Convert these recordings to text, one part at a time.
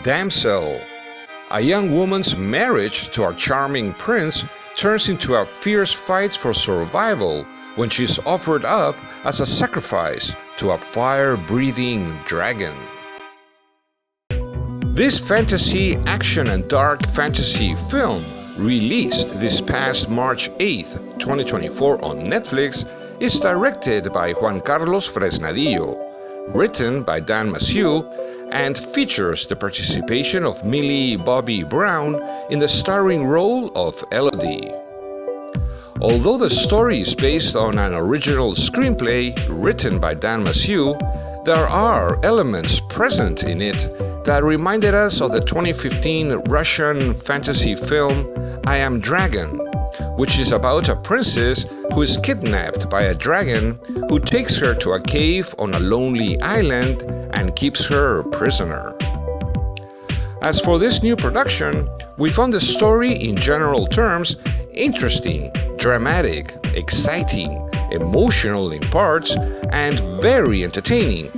Damsel. A young woman's marriage to a charming prince turns into a fierce fight for survival when she's offered up as a sacrifice to a fire-breathing dragon. This fantasy, action and dark fantasy film, released this past March 8th, 2024 on Netflix, is directed by Juan Carlos Fresnadillo, written by Dan Massieu, and features the participation of Millie Bobby Brown in the starring role of Elodie. Although the story is based on an original screenplay written by Dan Massieu, there are elements present in it that reminded us of the 2015 Russian fantasy film I Am Dragon, which is about a princess who is kidnapped by a dragon who takes her to a cave on a lonely island and keeps her prisoner. As for this new production, we found the story in general terms interesting, dramatic, exciting, emotional in parts, and very entertaining,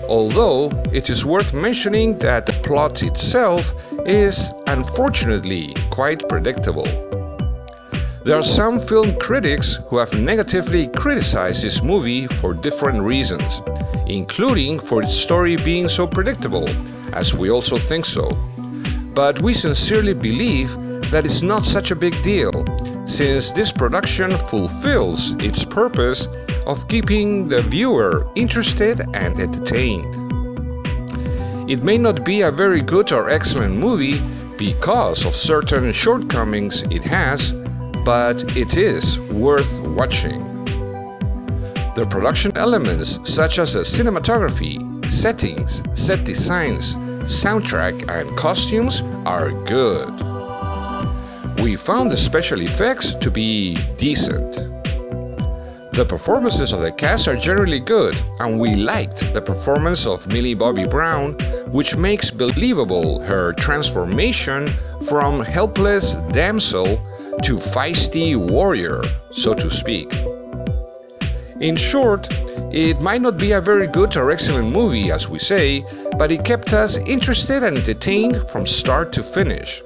although it is worth mentioning that the plot itself is unfortunately quite predictable. There are some film critics who have negatively criticized this movie for different reasons, including for its story being so predictable, as we also think so. But we sincerely believe that it's not such a big deal, since this production fulfills its purpose of keeping the viewer interested and entertained. It may not be a very good or excellent movie because of certain shortcomings it has, but it is worth watching. The production elements such as the cinematography, settings, set designs, soundtrack, and costumes are good. We found the special effects to be decent. The performances of the cast are generally good, and we liked the performance of Millie Bobby Brown, which makes believable her transformation from helpless damsel to feisty warrior, so to speak. In short, it might not be a very good or excellent movie, as we say, but it kept us interested and entertained from start to finish,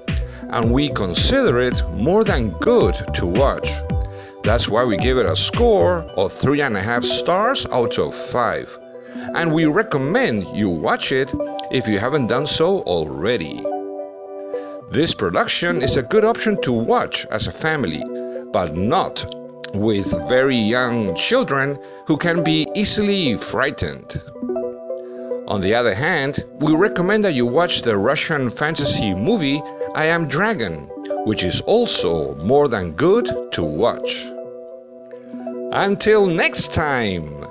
and we consider it more than good to watch. That's why we give it a score of 3.5 stars out of 5, and we recommend you watch it if you haven't done so already. This production is a good option to watch as a family, but not with very young children who can be easily frightened. On the other hand, we recommend that you watch the Russian fantasy movie I Am Dragon, which is also more than good to watch. Until next time!